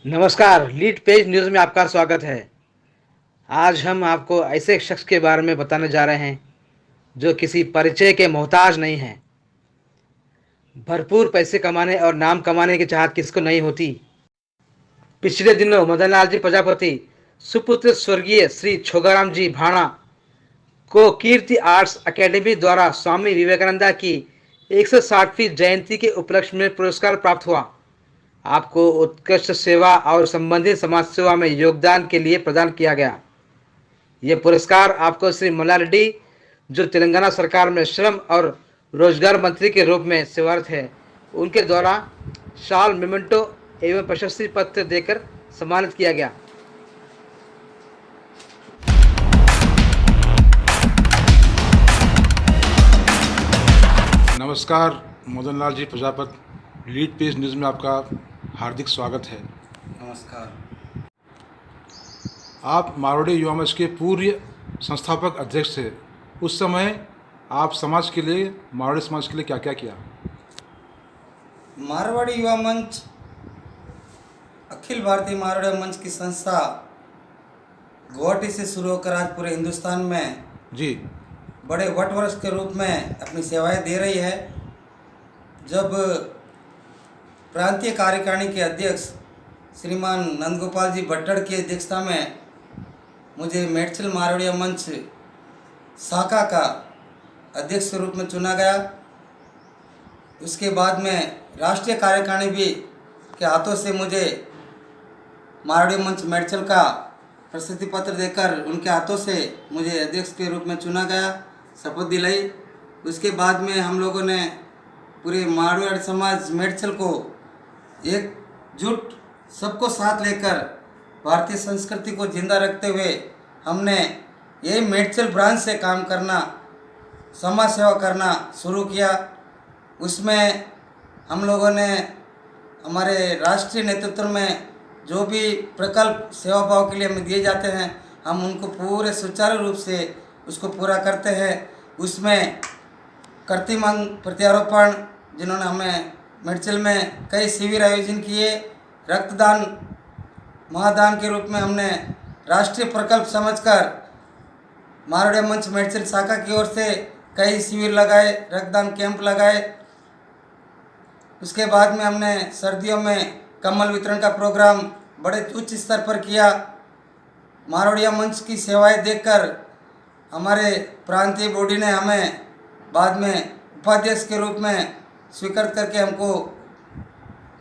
नमस्कार, lead page news में आपका स्वागत है। आज हम आपको ऐसे एक शख्स के बारे में बताने जा रहे हैं, जो किसी परिचय के मोहताज नहीं है। भरपूर पैसे कमाने और नाम कमाने की चाहत किसको नहीं होती। पिछले दिनों मदन लाल जी प्रजापति, सुपुत्र स्वर्गीय श्री छोगाराम जी भाणा को कीर्ति आर्ट्स अकेडमी द्वारा स्वामी विवेकानंद की 160वीं जयंती के उपलक्ष्य में पुरस्कार प्राप्त हुआ। आपको उत्कृष्ट सेवा और संबंधित समाज सेवा में योगदान के लिए प्रदान किया गया। ये पुरस्कार आपको श्री मल्ला रेड्डी, जो तेलंगाना सरकार में श्रम और रोजगार मंत्री के रूप में सेवारत है, उनके द्वारा शाल, मेमेंटो एवं प्रशस्ति पत्र देकर सम्मानित किया गया। नमस्कार, Madan Lal ji Prajapati lead page news में आपका हार्दिक स्वागत है। नमस्कार। आप मारवाड़ी युवा मंच के पूर्व संस्थापक अध्यक्ष थे। उस समय आप समाज के लिए, मारवाड़ी समाज के लिए क्या क्या किया? मारवाड़ी युवा मंच अखिल भारतीय मारवाड़ी मंच की संस्था गुवाहाटी से शुरू होकर आज पूरे हिंदुस्तान में जी बड़े वटवृक्ष के रूप में अपनी सेवाएं दे रही है। जब प्रांतीय कार्यकारिणी के अध्यक्ष श्रीमान नंदगोपाल जी भट्टड़ की अध्यक्षता में मुझे मेडचल मारवाड़ी मंच शाखा का अध्यक्ष के रूप में चुना गया। उसके बाद में राष्ट्रीय कार्यकारिणी भी के हाथों से मुझे मारवाड़ी मंच मेडचल का प्रशस्ति पत्र देकर उनके हाथों से मुझे अध्यक्ष के रूप में चुना गया, शपथ दिलाई। उसके बाद में हम लोगों ने पूरे मारवाड़ी समाज मेडचल को एकजुट सबको साथ लेकर भारतीय संस्कृति को जिंदा रखते हुए हमने यही मेडचल ब्रांच से काम करना, समाज सेवा करना शुरू किया। उसमें हम लोगों ने हमारे राष्ट्रीय नेतृत्व में जो भी प्रकल्प सेवा भाव के लिए हमें दिए जाते हैं, हम उनको पूरे सुचारू रूप से उसको पूरा करते हैं। उसमें कर्तिमंग प्रत्यारोपण, जिन्होंने हमें मेडचल में कई शिविर आयोजन किए, रक्तदान महादान के रूप में हमने राष्ट्रीय प्रकल्प समझकर मारवाड़ी मंच मेडचल शाखा की ओर से कई शिविर लगाए, रक्तदान कैंप लगाए। उसके बाद में हमने सर्दियों में कम्बल वितरण का प्रोग्राम बड़े उच्च स्तर पर किया। मारवाड़ी मंच की सेवाएं देखकर हमारे प्रांतीय बॉडी ने हमें बाद में उपाध्यक्ष के रूप में स्वीकार करके हमको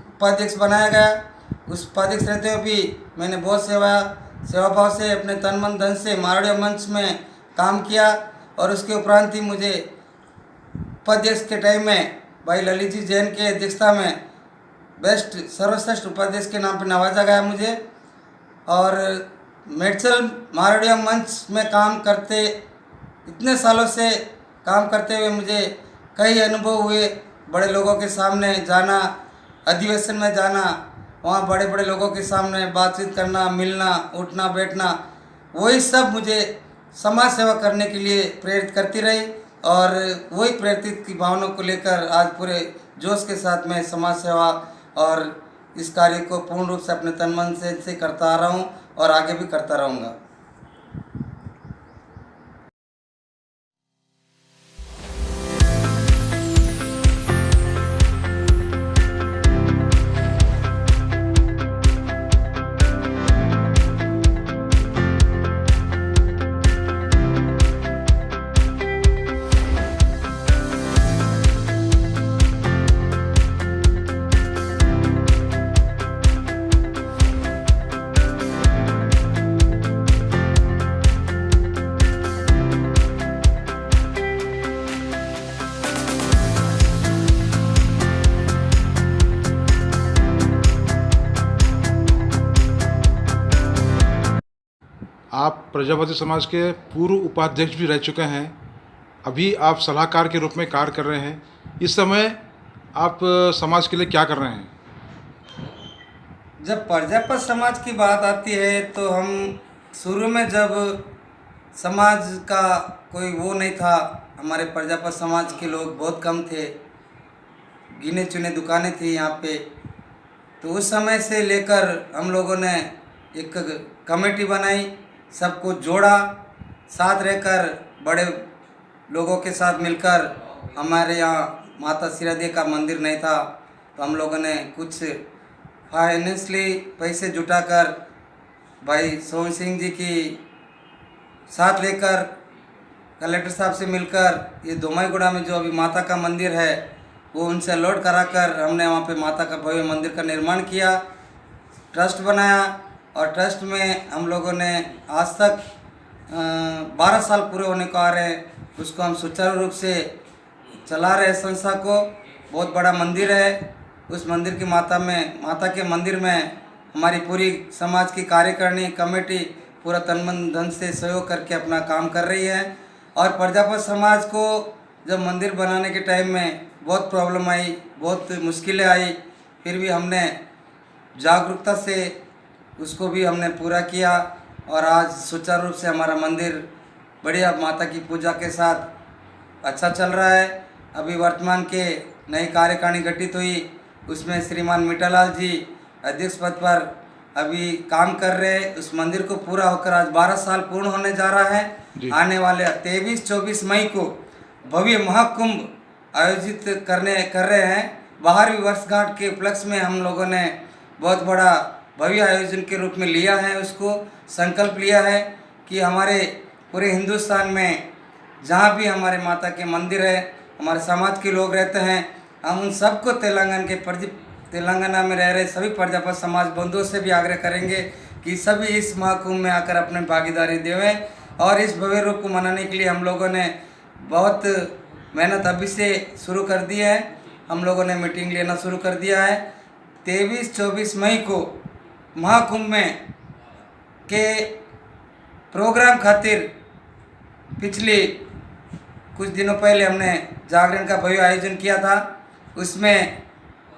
उपाध्यक्ष बनाया गया। उस उपाध्यक्ष रहते हुए भी मैंने बहुत सेवा भाव से अपने तन मन धन से मारवाड़ी मंच में काम किया। और उसके उपरांत ही मुझे उपाध्यक्ष के टाइम में भाई ललित जी जैन के अध्यक्षता में बेस्ट सर्वश्रेष्ठ उपाध्यक्ष के नाम पर नवाजा गया मुझे। और मेडचल मारवाड़ी मंच में काम करते, इतने सालों से काम करते हुए मुझे कई अनुभव हुए। बड़े लोगों के सामने जाना, अधिवेशन में जाना, वहाँ बड़े बड़े लोगों के सामने बातचीत करना, मिलना, उठना बैठना, वही सब मुझे समाज सेवा करने के लिए प्रेरित करती रही। और वही प्रेरित की भावना को लेकर आज पूरे जोश के साथ मैं समाज सेवा और इस कार्य को पूर्ण रूप से अपने तन मन से करता आ रहा हूँ और आगे भी करता रहूँगा। आप प्रजापति समाज के पूर्व उपाध्यक्ष भी रह चुके हैं। अभी आप सलाहकार के रूप में कार्य कर रहे हैं। इस समय आप समाज के लिए क्या कर रहे हैं? जब प्रजापत समाज की बात आती है तो हम शुरू में जब समाज का कोई वो नहीं था, हमारे प्रजापत समाज के लोग बहुत कम थे, गिने चुने दुकानें थी यहाँ पे। तो उस समय से लेकर हम लोगों ने एक कमेटी बनाई, सबको जोड़ा, साथ रहकर बड़े लोगों के साथ मिलकर हमारे यहाँ माता सिरादे का मंदिर नहीं था, तो हम लोगों ने कुछ फाइनेंशली पैसे जुटाकर भाई सोहन सिंह जी की साथ लेकर कलेक्टर साहब से मिलकर ये दोमाईगुड़ा में जो अभी माता का मंदिर है वो उनसे अलॉट कराकर हमने वहाँ पे माता का भव्य मंदिर का निर्माण किया, ट्रस्ट बनाया और ट्रस्ट में हम लोगों ने आज तक 12 साल पूरे होने को आ रहे हैं, उसको हम सुचारू रूप से चला रहे हैं संस्था को। बहुत बड़ा मंदिर है, उस मंदिर की माता के मंदिर में हमारी पूरी समाज की कार्यकारिणी कमेटी पूरा तन मन धन से सहयोग करके अपना काम कर रही है। और प्रजापत समाज को जब मंदिर बनाने के टाइम में बहुत प्रॉब्लम आई, बहुत मुश्किलें आई, फिर भी हमने जागरूकता से उसको भी हमने पूरा किया और आज सुचारू रूप से हमारा मंदिर बढ़िया माता की पूजा के साथ अच्छा चल रहा है। अभी वर्तमान के नई कार्यकारिणी गठित हुई, उसमें श्रीमान मीठालाल जी अध्यक्ष पद पर अभी काम कर रहे हैं। उस मंदिर को पूरा होकर आज 12 साल पूर्ण होने जा रहा है। आने वाले 23-24 मई को भव्य महाकुंभ आयोजित कर रहे हैं। बाहरवीं वर्षगांठ के उपलक्ष्य में हम लोगों ने बहुत बड़ा भव्य आयोजन के रूप में लिया है, उसको संकल्प लिया है कि हमारे पूरे हिंदुस्तान में जहाँ भी हमारे माता के मंदिर है, हमारे समाज के लोग रहते हैं, हम उन सबको तेलंगाना में रह रहे सभी प्रजापत समाज बंधुओं से भी आग्रह करेंगे कि सभी इस महाकुंभ में आकर अपने भागीदारी देवें। और इस भव्य रूप को मनाने के लिए हम लोगों ने बहुत मेहनत अभी से शुरू कर दी है। हम लोगों ने मीटिंग लेना शुरू कर दिया है। 23-24 मई को महाकुंभ में के प्रोग्राम खातिर पिछले कुछ दिनों पहले हमने जागरण का भव्य आयोजन किया था। उसमें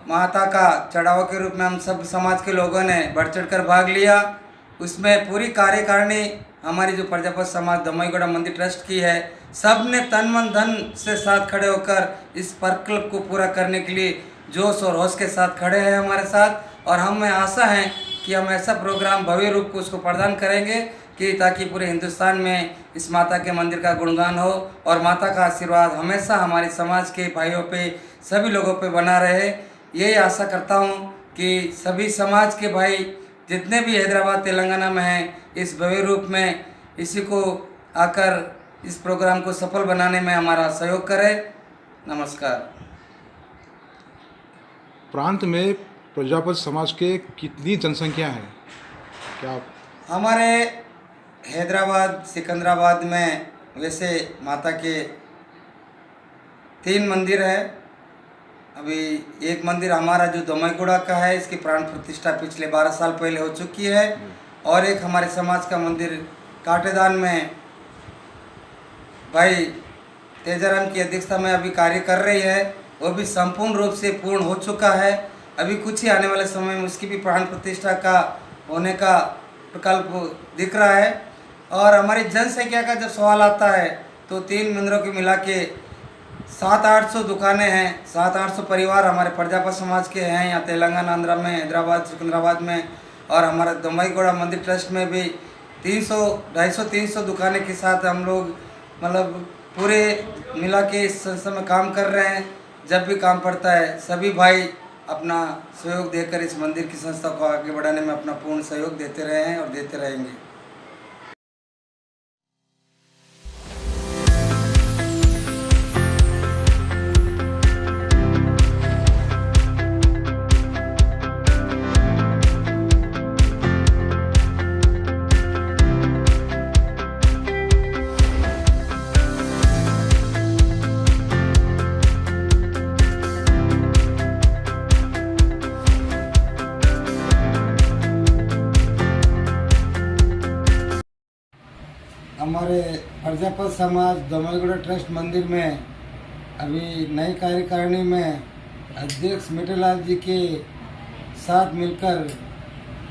माता का चढ़ावा के रूप में हम सब समाज के लोगों ने बढ़ चढ़ कर भाग लिया। उसमें पूरी कार्यकारिणी हमारी जो प्रजापत समाज दोमाईगुड़ा मंदिर ट्रस्ट की है, सब ने तन मन धन से साथ खड़े होकर इस प्रकल्प को पूरा करने के लिए जोश और होश के साथ खड़े हैं हमारे साथ। और हमें आशा है कि हम ऐसा प्रोग्राम भव्य रूप को उसको प्रदान करेंगे कि ताकि पूरे हिंदुस्तान में इस माता के मंदिर का गुणगान हो और माता का आशीर्वाद हमेशा हमारे समाज के भाइयों पे सभी लोगों पे बना रहे। यही आशा करता हूँ कि सभी समाज के भाई जितने भी हैदराबाद तेलंगाना में हैं, इस भव्य रूप में इसी को आकर इस प्रोग्राम को सफल बनाने में हमारा सहयोग करें। नमस्कार। प्रांत में प्रजापत समाज के कितनी जनसंख्या है? क्या हमारे हैदराबाद सिकंदराबाद में वैसे माता के 3 मंदिर है। अभी एक मंदिर हमारा जो दोमाईगुड़ा का है, इसकी प्राण प्रतिष्ठा पिछले 12 साल पहले हो चुकी है। और एक हमारे समाज का मंदिर काटेदान में भाई तेजाराम की अध्यक्षता में अभी कार्य कर रही है, वो भी संपूर्ण रूप से पूर्ण हो चुका है। अभी कुछ ही आने वाले समय में उसकी भी प्राण प्रतिष्ठा का होने का प्रकल्प दिख रहा है। और हमारी जनसंख्या का जब सवाल आता है तो 3 मंदिरों की मिला के 700-800 दुकानें हैं, 700-800 परिवार हमारे प्रजापत समाज के हैं यहाँ तेलंगाना, आंध्रा में, हैदराबाद, सिकंदराबाद में। और हमारे दोमाईगुड़ा मंदिर ट्रस्ट में भी 250-300 दुकानें के साथ हम लोग मतलब पूरे मिला के इस संस्था में काम कर रहे हैं। जब भी काम पड़ता है सभी भाई अपना सहयोग देकर इस मंदिर की संस्था को आगे बढ़ाने में अपना पूर्ण सहयोग देते रहे हैं और देते रहेंगे। हमारे प्रजापत समाज दोमाईगुड़ा ट्रस्ट मंदिर में अभी नई कार्यकारिणी में अध्यक्ष मीठालाल जी के साथ मिलकर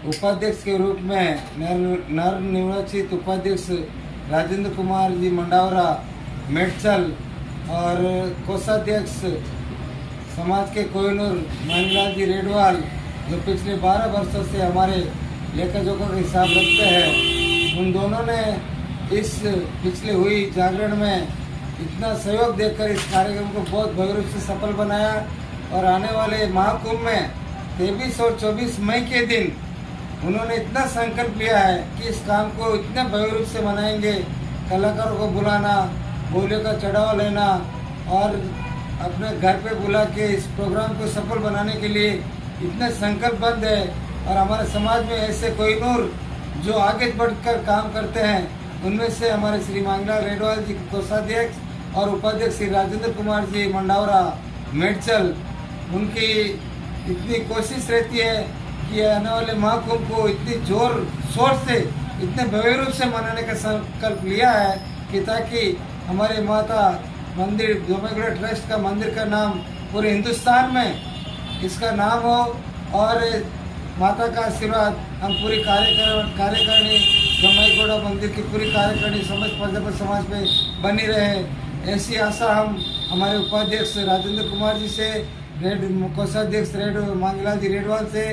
उपाध्यक्ष के रूप में नवनिर्वाचित उपाध्यक्ष राजेंद्र कुमार जी मंडावरा मेडचल और कोषाध्यक्ष समाज के कोहिनूर मानीलाल जी रेडवाल जो पिछले 12 वर्षों से हमारे लेखा जोखा का हिसाब रखते हैं, उन दोनों ने इस पिछले हुई जागरण में इतना सहयोग देकर इस कार्यक्रम को बहुत भव्य रूप से सफल बनाया। और आने वाले महाकुंभ में 23 और 24 मई के दिन उन्होंने इतना संकल्प लिया है कि इस काम को इतने भव्य रूप से मनाएंगे, कलाकारों को बुलाना, बोलियों का चढ़ावा लेना और अपने घर पे बुला के इस प्रोग्राम को सफल बनाने के लिए इतने संकल्पबद्ध है। और हमारे समाज में ऐसे कोहिनूर जो आगे बढ़कर काम करते हैं, उनमें से हमारे श्री मांगलाल रेडवाल जी कोषाध्यक्ष और उपाध्यक्ष श्री राजेंद्र कुमार जी मंडावरा मेडचल, उनकी इतनी कोशिश रहती है कि आने वाले महाकुंभ को इतनी जोर शोर से इतने भव्य रूप से मनाने का संकल्प लिया है कि ताकि हमारे माता मंदिर जोमेगुड़ा ट्रस्ट का मंदिर का नाम पूरे हिंदुस्तान में इसका नाम हो और माता का आशीर्वाद हम पूरी कार्यकारिणी जोमेगुड़ा मंदिर की पूरी कार्यकारिणी समस्त प्रजापति समाज पे बनी रहे, ऐसी आशा हम हमारे उपाध्यक्ष राजेंद्र कुमार जी से, कोषाध्यक्ष मांगलाल जी रेडवाल से,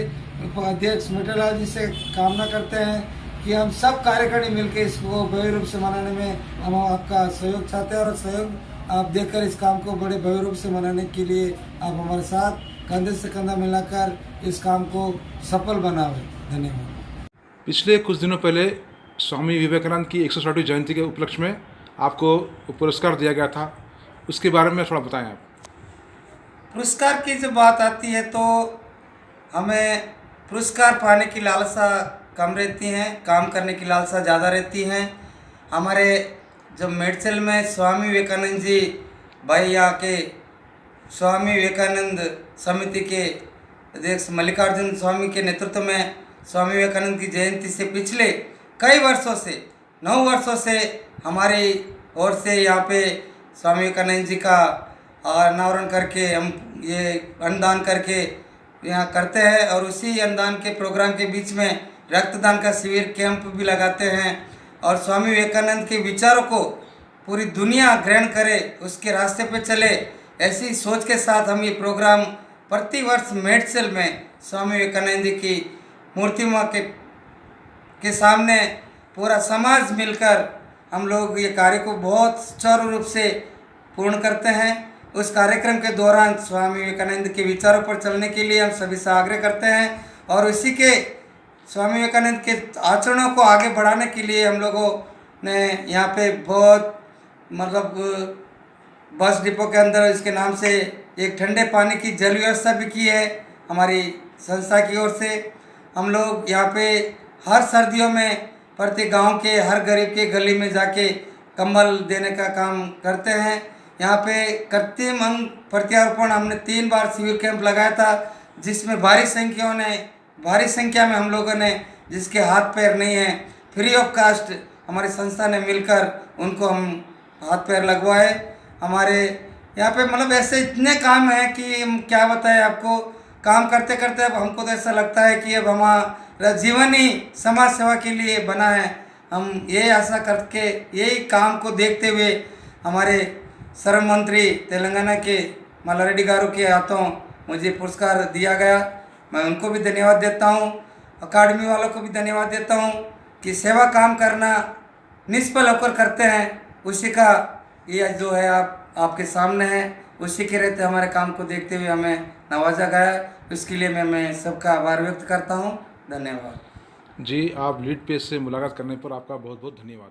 उपाध्यक्ष मिठालाल जी से कामना करते हैं कि हम सब कार्यकारिणी मिलकर इसको भव्य रूप से मनाने में हम आपका सहयोग चाहते हैं और सहयोग आप देकर इस काम को बड़े भव्य रूप से मनाने के लिए आप हमारे साथ कंधे से कंधा मिलाकर इस काम को सफल बनावे। धन्यवाद। पिछले कुछ दिनों पहले स्वामी विवेकानंद की 160वीं जयंती के उपलक्ष्य में आपको पुरस्कार दिया गया था, उसके बारे में थोड़ा बताएं आप। पुरस्कार की जब बात आती है तो हमें पुरस्कार पाने की लालसा कम रहती है, काम करने की लालसा ज़्यादा रहती है। हमारे जब मेडचल में स्वामी विवेकानंद जी भाई, यहाँ के स्वामी विवेकानंद समिति के अध्यक्ष मल्लिकार्जुन स्वामी के नेतृत्व में स्वामी विवेकानंद की जयंती से पिछले कई वर्षों से 9 वर्षों से हमारी ओर से यहाँ पे स्वामी विवेकानंद जी का अनावरण करके हम ये अन्नदान करके यहाँ करते हैं और उसी अन्नदान के प्रोग्राम के बीच में रक्तदान का शिविर कैंप भी लगाते हैं और स्वामी विवेकानंद के विचारों को पूरी दुनिया ग्रहण करे, उसके रास्ते पे चले, ऐसी सोच के साथ हम ये प्रोग्राम प्रतिवर्ष मेडचल में स्वामी विवेकानंद जी की मूर्ति माँ के सामने पूरा समाज मिलकर हम लोग ये कार्य को बहुत सुचारू रूप से पूर्ण करते हैं। उस कार्यक्रम के दौरान स्वामी विवेकानंद के विचारों पर चलने के लिए हम सभी से आग्रह करते हैं और इसी के स्वामी विवेकानंद के आचरणों को आगे बढ़ाने के लिए हम लोगों ने यहाँ पे बहुत बस डिपो के अंदर इसके नाम से एक ठंडे पानी की जल व्यवस्था भी की है हमारी संस्था की ओर से। हम लोग यहाँ पे हर सर्दियों में प्रति गांव के हर गरीब के गली में जाके कंबल देने का काम करते हैं। यहाँ पे कृत्रिम अंग प्रत्यारोपण हमने 3 बार शिविर कैंप लगाया था, जिसमें भारी संख्या में हम लोगों ने, जिसके हाथ पैर नहीं हैं, फ्री ऑफ कास्ट हमारी संस्था ने मिलकर उनको हम हाथ पैर लगवाए। हमारे यहाँ पे ऐसे इतने काम हैं कि हम क्या बताएं आपको। काम करते करते अब हमको तो ऐसा लगता है कि अब हमारा जीवन ही समाज सेवा के लिए बना है। हम ये आशा करके यही काम को देखते हुए हमारे श्रम मंत्री तेलंगाना के मल्लारेड्डी गारू के हाथों मुझे पुरस्कार दिया गया। मैं उनको भी धन्यवाद देता हूँ, अकाडमी वालों को भी धन्यवाद देता हूँ कि सेवा काम करना निष्फल होकर करते हैं, उसी का ये जो है आपके सामने है, उसी के रहते हमारे काम को देखते हुए हमें नवाजा गया। इसके लिए मैं सबका आभार व्यक्त करता हूँ। धन्यवाद जी। आप लीड पेज से मुलाकात करने पर आपका बहुत बहुत धन्यवाद।